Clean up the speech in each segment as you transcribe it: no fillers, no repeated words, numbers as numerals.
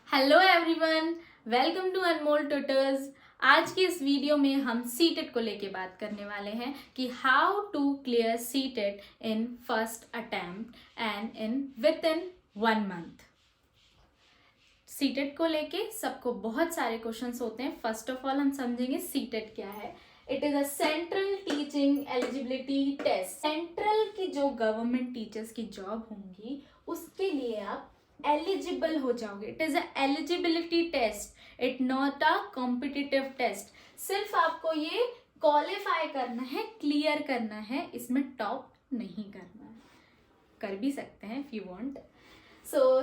Hello everyone, welcome to Anmol tutors. आज के इस वीडियो में हम सीटेट को लेके बात करने वाले हैं कि how to clear CTET in first attempt and within 1 month. CTET को लेके सबको बहुत सारे क्वेश्चंस होते हैं। फर्स्ट ऑफ ऑल हम समझेंगे सीटेट क्या है। It is a central teaching eligibility test. Central की जो गवर्नमेंट टीचर्स की जॉब होंगी उसके लिए आप एलिजिबल हो जाओगे। It is a eligibility test, it not a competitive test. सिर्फ आपको ये क्वालिफाई करना है, क्लियर करना है, इसमें टॉप नहीं करना है। कर भी सकते हैं if you want. So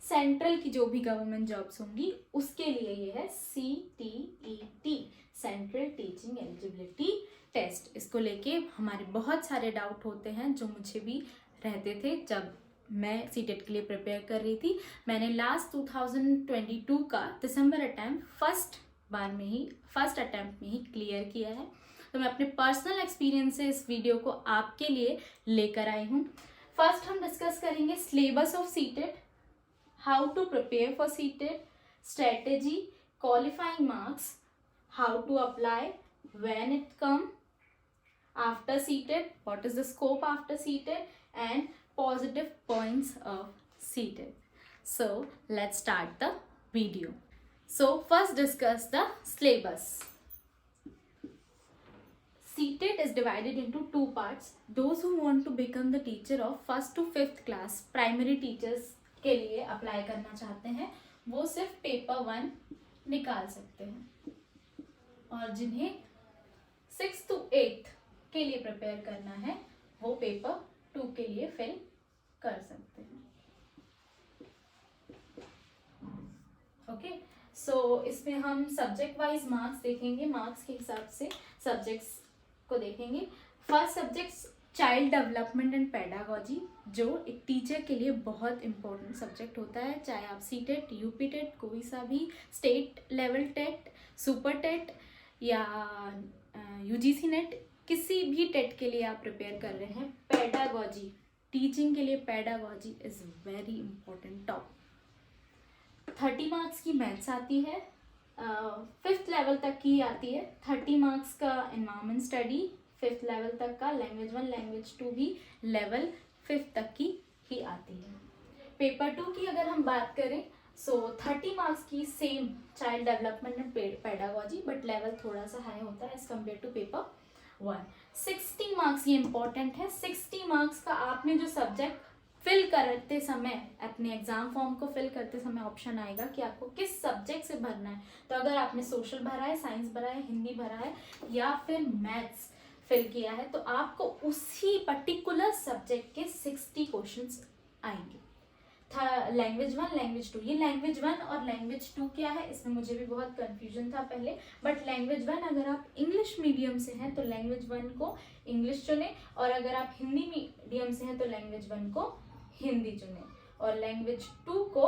central की जो भी गवर्नमेंट जॉब्स होंगी उसके लिए ये है CTET, central teaching eligibility test. इसको लेके हमारे बहुत सारे डाउट होते हैं जो मुझे भी रहते थे जब मैं सीटेट के लिए प्रिपेयर कर रही थी। मैंने लास्ट 2022 का दिसंबर अटैम्प्ट फर्स्ट अटैम्प्ट में ही क्लियर किया है। तो मैं अपने पर्सनल एक्सपीरियंस से इस वीडियो को आपके लिए लेकर आई हूँ। फर्स्ट हम डिस्कस करेंगे syllabus of CTET, how to prepare for CTET, strategy, qualifying marks, how to apply, when it come, after CTET, what is the scope after CTET, and positive points of CTET. So let's start the video. So first discuss the syllabus. CTET is divided into two parts. Those who want to become the teacher of 1st to 5th class primary teachers के लिए apply करना चाहते हैं वो सिर्फ paper 1 निकाल सकते हैं, और जिन्हें 6th to 8th के लिए प्रिपेयर करना है वो पेपर 2 के लिए फिल कर सकते हैं। ओके, सो इसमें हम सब्जेक्ट वाइज मार्क्स देखेंगे। मार्क्स के हिसाब से सब्जेक्ट्स को देखेंगे। First subject child development and pedagogy, जो एक टीचर के लिए बहुत इंपॉर्टेंट सब्जेक्ट होता है। चाहे आप सीटेट, यूपी टेट, कोई सा भी state level TET, super TET या UGC नेट, किसी भी टेट के लिए आप प्रिपेयर कर रहे हैं, पेडागोजी, टीचिंग के लिए pedagogy is very important. Top 30 marks की मैथ्स आती है, 5th लेवल तक की आती है। 30 मार्क्स का एनवायरमेंट स्टडी 5th लेवल तक का, लैंग्वेज 1 लैंग्वेज 2 भी लेवल 5th तक की ही आती है। पेपर 2 की अगर हम बात करें सो 30 मार्क्स की same child development and pedagogy, but level थोड़ा सा हाई होता है as compared to paper 1। 60 marks ये इंपॉर्टेंट है। 60 मार्क्स का आपने जो सब्जेक्ट फिल करते समय, अपने एग्जाम फॉर्म को फिल करते समय ऑप्शन आएगा कि आपको किस सब्जेक्ट से भरना है। तो अगर आपने सोशल भरा है, साइंस भरा है, हिंदी भरा है या फिर मैथ्स फिल किया है तो आपको उसी पर्टिकुलर सब्जेक्ट के 60 क्वेश्चंस आएंगे। लैंग्वेज 1 लैंग्वेज 2, ये लैंग्वेज 1 और लैंग्वेज 2 क्या है इसमें मुझे भी बहुत कंफ्यूजन था पहले, बट लैंग्वेज 1 अगर आप इंग्लिश मीडियम से हैं तो लैंग्वेज 1 को इंग्लिश चुने, और अगर आप हिंदी मीडियम से हैं तो लैंग्वेज 1 को हिंदी चुने, और लैंग्वेज 2 को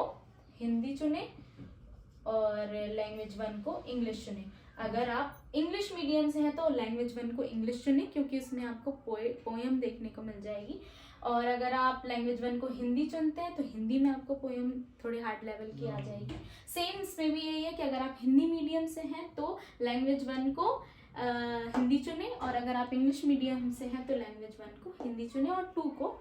हिंदी चुने और लैंग्वेज 1 को इंग्लिश चुने। अगर आप इंग्लिश मीडियम से हैं तो लैंग्वेज 1 को इंग्लिश चुने क्योंकि उसमें आपको पोएम देखने को मिल जाएगी, और अगर आप लैंग्वेज 1 को हिंदी चुनते हैं तो हिंदी में आपको पोएम थोड़ी हार्ड लेवल की आ जाएगी। सेम इसमें भी यही है कि अगर आप हिंदी मीडियम से हैं तो लैंग्वेज 1 को हिंदी चुने, और अगर आप इंग्लिश मीडियम से हैं तो लैंग्वेज 1 को हिंदी चुने और 2 को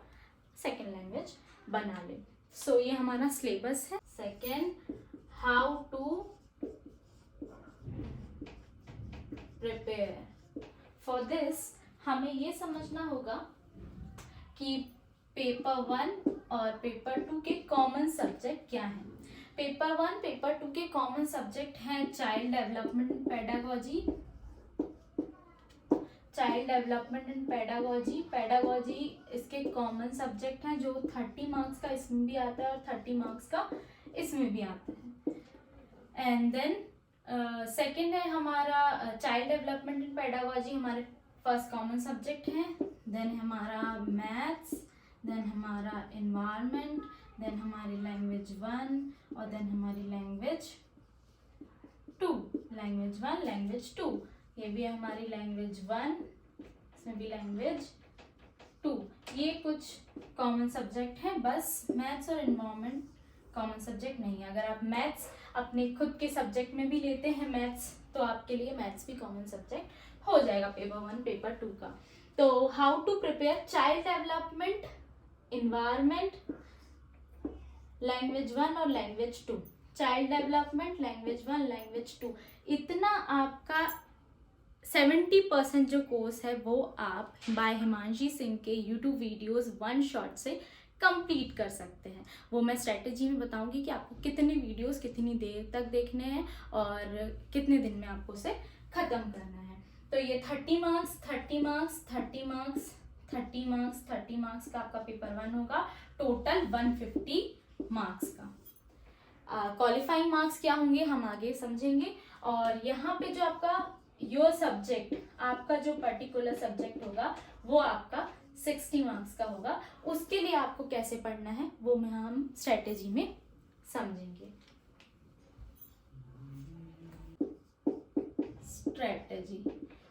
सेकेंड लैंग्वेज बना ले। सो ये हमारा सिलेबस है। Second, how to prepare for this. हमें ये समझना होगा कि पेपर 1 और पेपर 2 के कॉमन सब्जेक्ट क्या हैं। पेपर 1 पेपर 2 के कॉमन सब्जेक्ट हैं child development and pedagogy, child development and pedagogy. Pedagogy इसके कॉमन सब्जेक्ट हैं जो 30 मार्क्स का इसमें भी आता है और 30 मार्क्स का इसमें भी आता है। एंड देन सेकेंड है हमारा चाइल्ड डेवलपमेंट एंड पेडागोजी, हमारे फर्स्ट कॉमन सब्जेक्ट है। देन हमारा मैथ्स, देन हमारा एनवायरनमेंट, देन हमारी लैंग्वेज 1 और देन हमारी लैंग्वेज 2। लैंग्वेज 1 लैंग्वेज 2, ये भी है हमारी लैंग्वेज 1, इसमें भी लैंग्वेज 2। ये कुछ कॉमन सब्जेक्ट है, बस मैथ्स और एनवायरनमेंट कॉमन सब्जेक्ट नहीं है। अगर आप मैथ्स अपने खुद के सब्जेक्ट में भी लेते हैं मैथ्स, तो आपके लिए मैथ्स भी कॉमन सब्जेक्ट हो जाएगा पेपर 1 पेपर 2 का। तो how to prepare child development, environment, language 1 और language 2, child development, language 1, language 2, इतना आपका 70% जो कोर्स है वो आप बाय हिमांशी सिंह के यूट्यूब वीडियोस वन शॉट से कंप्लीट कर सकते हैं। वो मैं स्ट्रेटेजी में बताऊंगी कि आपको कितने वीडियोस कितनी देर तक देखने हैं और कितने दिन में आपको उसे ख़त्म करना है। तो ये 30 marks 30 marks 30 marks 30 marks 30 marks का आपका पेपर 1 होगा, टोटल 150 मार्क्स का। क्वालिफाइंग मार्क्स क्या होंगे हम आगे समझेंगे। और यहाँ पे जो आपका योर सब्जेक्ट, आपका जो पर्टिकुलर सब्जेक्ट होगा वो आपका 60 मार्क्स का होगा। उसके लिए आपको कैसे पढ़ना है वो मैं हम स्ट्रेटेजी में समझेंगे।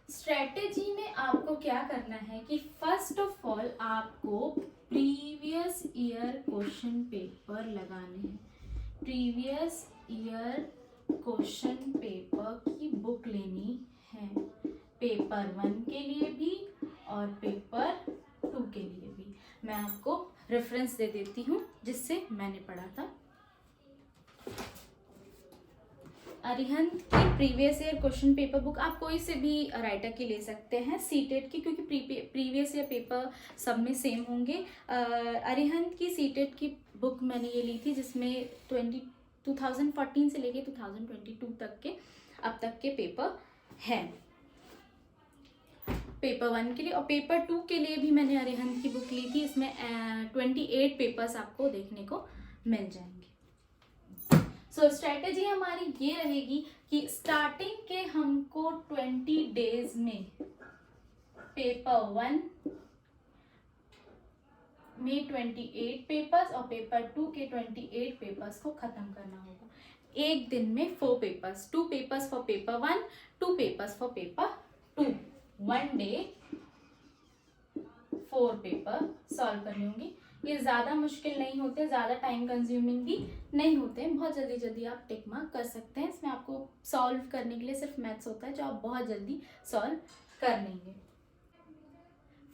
स्ट्रेटेजी में आपको क्या करना है कि फर्स्ट ऑफ ऑल आपको प्रीवियस ईयर क्वेश्चन पेपर लगाने हैं। प्रीवियस ईयर क्वेश्चन पेपर की बुक लेनी है, पेपर 1 के लिए भी और पेपर 2 के लिए भी। मैं आपको रेफरेंस दे देती हूँ जिससे मैंने पढ़ा था। अरिहंत की previous year question paper book आप कोई से भी राइटर की ले सकते हैं, सीटेट की, क्योंकि प्रीवियस ईयर पेपर सब में सेम होंगे। अरिहंत की सीटेट की बुक मैंने ये ली थी जिसमें 2014 से लेके 2022 तक के अब तक के पेपर हैं पेपर 1 के लिए। और पेपर 2 के लिए भी मैंने अरिहंत की बुक ली थी। इसमें 28 पेपर्स आपको देखने को मिल जाएंगे। सो स्ट्रेटेजी हमारी ये रहेगी कि स्टार्टिंग के हमको 20 डेज में पेपर 1 में 28 पेपर्स और पेपर 2 के 28 पेपर्स को खत्म करना होगा। एक दिन में 4 papers, 2 papers for paper 1, 2 papers for paper 2। 1 day 4 paper solve करने होंगे। ये ज़्यादा मुश्किल नहीं होते, ज़्यादा टाइम कंज्यूमिंग भी नहीं होते हैं, बहुत जल्दी जल्दी आप टिक मार्क कर सकते हैं। इसमें आपको सॉल्व करने के लिए सिर्फ मैथ्स होता है जो आप बहुत जल्दी सॉल्व कर लेंगे।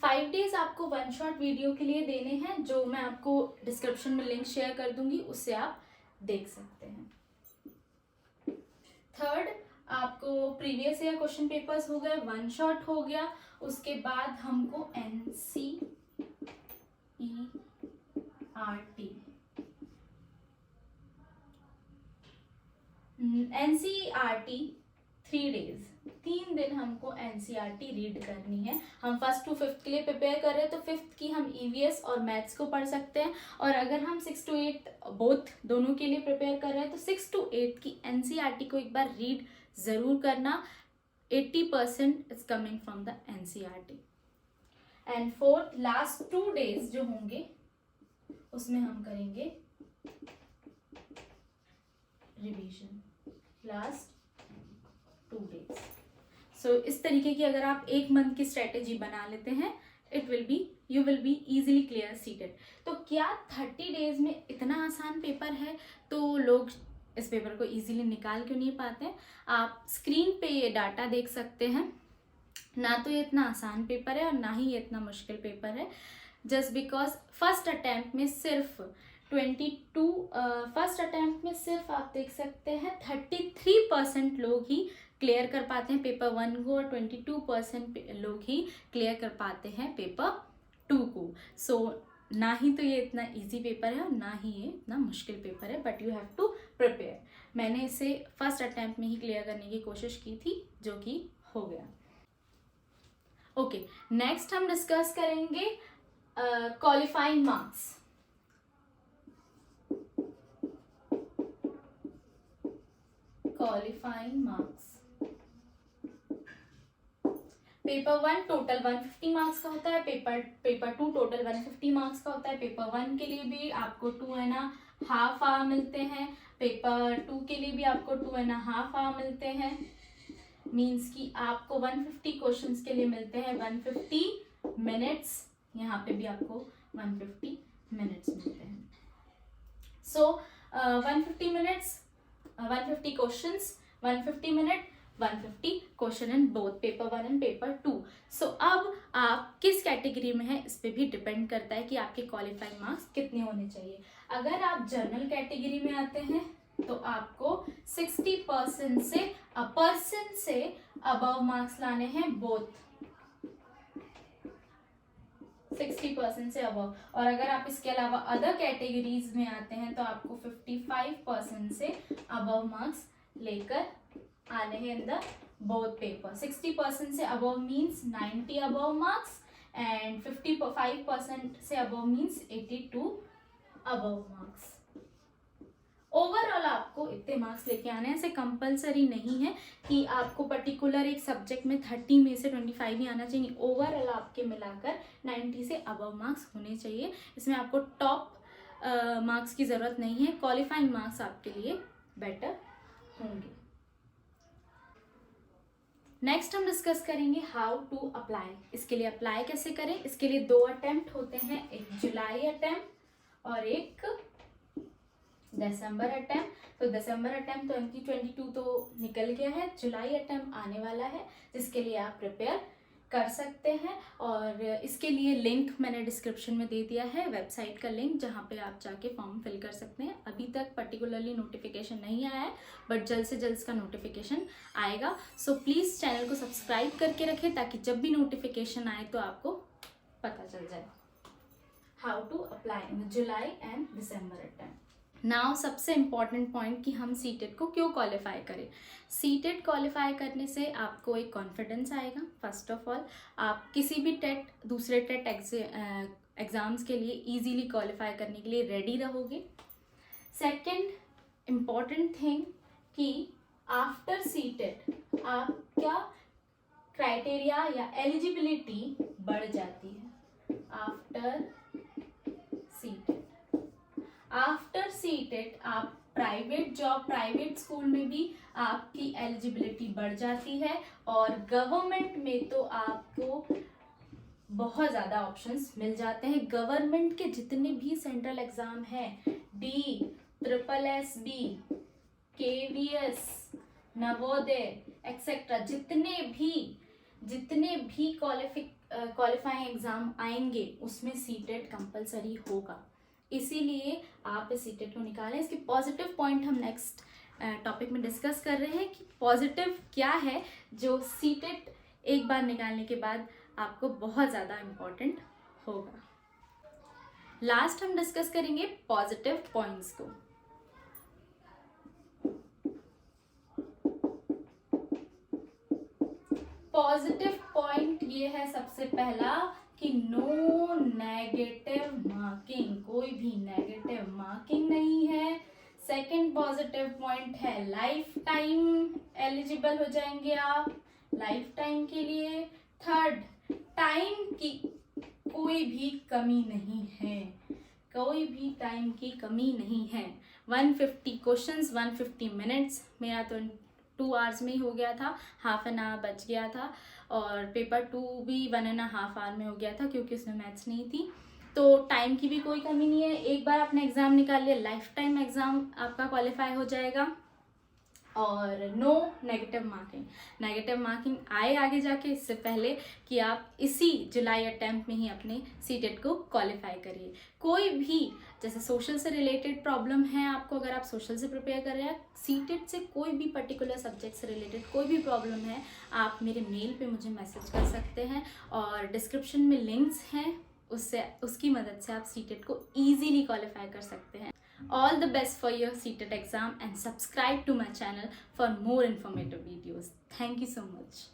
5 डेज आपको वन शॉट वीडियो के लिए देने हैं, जो मैं आपको डिस्क्रिप्शन में लिंक शेयर कर दूंगी, उससे आप देख सकते हैं। थर्ड, आपको प्रीवियस ईयर क्वेश्चन पेपर्स हो गए, वन शॉट हो गया। उसके बाद हमको एनसीईआरटी 3 डेज, 3 दिन हमको एनसीईआरटी रीड करनी है। हम 1st to 5th के लिए प्रिपेयर कर रहे हैं तो 5th की हम ईवीएस और मैथ्स को पढ़ सकते हैं। और अगर हम 6 to 8 दोनों के लिए प्रिपेयर कर रहे हैं तो 6 to 8 की एनसीईआरटी को एक बार रीड जरूर करना। 80% is coming from the NCERT. And fourth, last 2 days जो होंगे उसमें हम करेंगे रिवीजन, लास्ट 2 डेज। सो इस तरीके की अगर आप 1 मंथ की स्ट्रेटेजी बना लेते हैं, you will be easily clear seated। तो क्या 30 डेज में इतना आसान पेपर है तो लोग इस पेपर को इजीली निकाल क्यों नहीं पाते हैं? आप स्क्रीन पे ये डाटा देख सकते हैं। ना तो ये इतना आसान पेपर है और ना ही ये इतना मुश्किल पेपर है। जस्ट बिकॉज फर्स्ट अटैम्प्ट में सिर्फ आप देख सकते हैं 33% लोग ही क्लियर कर पाते हैं पेपर 1 को और 22% लोग ही क्लियर कर पाते हैं पेपर 2 को। सो ना ही तो ये इतना इजी पेपर है और ना ही ये इतना मुश्किल पेपर है, but you have to prepare. मैंने इसे फर्स्ट अटैम्प्ट में ही क्लियर करने की कोशिश की थी, जो कि हो गया। ओके, नेक्स्ट हम डिस्कस करेंगे qualifying marks. Qualifying marks paper 1 total 150 marks का होता है, पेपर 2 टोटल 150 मार्क्स का होता है। पेपर 1 के लिए भी आपको 2.5 आवर मिलते हैं, पेपर 2 के लिए भी आपको 2.5 आवर मिलते हैं। मीन्स कि आपको 150 क्वेश्चंस के लिए मिलते हैं 150 मिनट्स। यहाँ पे भी आपको 150 मिनट्स मिलते हैं। सो 150 minutes, 150 questions, 150 minute, 150 question in both paper 1 and paper 2. सो अब आप किस कैटेगरी में हैं इस पे भी डिपेंड करता है कि आपके क्वालिफाइंग मार्क्स कितने होने चाहिए. अगर आप जनरल कैटेगरी में आते हैं तो आपको 60% से अबव मार्क्स लाने हैं बोथ, 60% से अबव. और अगर आप इसके अलावा अदर कैटेगरीज में आते हैं तो आपको 55% से अबव मार्क्स लेकर आने हैं इन द बोथ पेपर. 60% से above means 90 above marks and 55% से above means 82 above marks. Overall आपको इतने मार्क्स लेके आने हैं. ऐसे कंपलसरी नहीं है कि आपको पर्टिकुलर एक सब्जेक्ट में 30 में से 25 ही आना चाहिए. ओवरऑल आपके मिलाकर 90 से अबव मार्क्स होने चाहिए. इसमें आपको टॉप मार्क्स की ज़रूरत नहीं है. क्वालिफाइंग मार्क्स आपके लिए बेटर होंगे. नेक्स्ट हम डिस्कस करेंगे हाउ टू अप्लाई. इसके लिए अप्लाई कैसे करें. इसके लिए 2 अटेम्प्ट होते हैं, एक जुलाई अटेम्प्ट और एक दिसंबर अटेम्प्ट. तो दिसंबर अटेम्प्ट 2022 तो निकल गया है, जुलाई अटेम्प्ट आने वाला है जिसके लिए आप प्रिपेयर कर सकते हैं. और इसके लिए लिंक मैंने डिस्क्रिप्शन में दे दिया है, वेबसाइट का लिंक, जहाँ पे आप जाके फॉर्म फिल कर सकते हैं. अभी तक पर्टिकुलरली नोटिफिकेशन नहीं आया है बट जल्द से जल्द इसका नोटिफिकेशन आएगा. सो प्लीज़ चैनल को सब्सक्राइब करके रखें ताकि जब भी नोटिफिकेशन आए तो आपको पता चल जाए. How to apply in July and December attempt. Now सबसे इम्पॉर्टेंट पॉइंट कि हम सीटेट को क्यों क्वालिफाई करें. सीटेट क्वालिफाई करने से आपको एक कॉन्फिडेंस आएगा. फर्स्ट ऑफ ऑल आप किसी भी टेट, दूसरे टेट एग्ज़ाम्स के लिए इजीली क्वालिफाई करने के लिए रेडी रहोगे. सेकंड इम्पॉर्टेंट थिंग कि आफ्टर सीटेट आपका क्राइटेरिया या एलिजिबिलिटी बढ़ जाती है. आफ्टर सीटेट आप प्राइवेट जॉब, प्राइवेट स्कूल में भी आपकी एलिजिबिलिटी बढ़ जाती है. और गवर्नमेंट में तो आपको बहुत ज़्यादा ऑप्शंस मिल जाते हैं. गवर्नमेंट के जितने भी सेंट्रल एग्ज़ाम हैं, D, SSSB, KVS, Navodaya etcetera, जितने भी क्वालिफाइंग एग्ज़ाम आएंगे उसमें सीटेट कंपलसरी होगा. इसीलिए आप इस सीटेट को निकालें. इसके पॉजिटिव पॉइंट हम नेक्स्ट टॉपिक में डिस्कस कर रहे हैं कि पॉजिटिव क्या है जो सीटेट एक बार निकालने के बाद आपको बहुत ज़्यादा इम्पोर्टेंट होगा. लास्ट हम डिस्कस करेंगे पॉजिटिव पॉइंट्स को. पॉजिटिव पॉइंट ये है सबसे पहला कि नो नेगेटिव मार्किंग, कोई भी नेगेटिव मार्किंग नहीं है. सेकंड पॉजिटिव पॉइंट है लाइफ टाइम एलिजिबल हो जाएंगे आप लाइफ टाइम के लिए. थर्ड, टाइम की कोई भी कमी नहीं है, कोई भी टाइम की कमी नहीं है. 150 क्वेश्चंस 150 मिनट्स, मेरा तो 2 आवर्स में ही हो गया था, हाफ एन आवर बच गया था. और पेपर 2 भी 1.5 आवर में हो गया था क्योंकि उसमें मैथ्स नहीं थी. तो टाइम की भी कोई कमी नहीं है. एक बार आपने एग्ज़ाम निकाल लिया, लाइफ टाइम एग्ज़ाम आपका क्वालिफाई हो जाएगा. और no negative marking. Negative marking आए आगे जाके, इससे पहले कि आप इसी जुलाई अटेम्प्ट में ही अपने सीटेट को क्वालिफाई करिए. कोई भी जैसे सोशल से रिलेटेड प्रॉब्लम है आपको, अगर आप सोशल से प्रिपेयर कर रहे हैं, सीटेट से कोई भी पर्टिकुलर सब्जेक्ट से रिलेटेड कोई भी प्रॉब्लम है, आप मेरे मेल पे मुझे मैसेज कर सकते हैं. और डिस्क्रिप्शन में लिंक्स हैं, उसकी मदद से आप सीटेट को ईजीली क्वालिफाई कर सकते हैं. All the best for your CTET exam and subscribe to my channel for more informative videos. Thank you so much.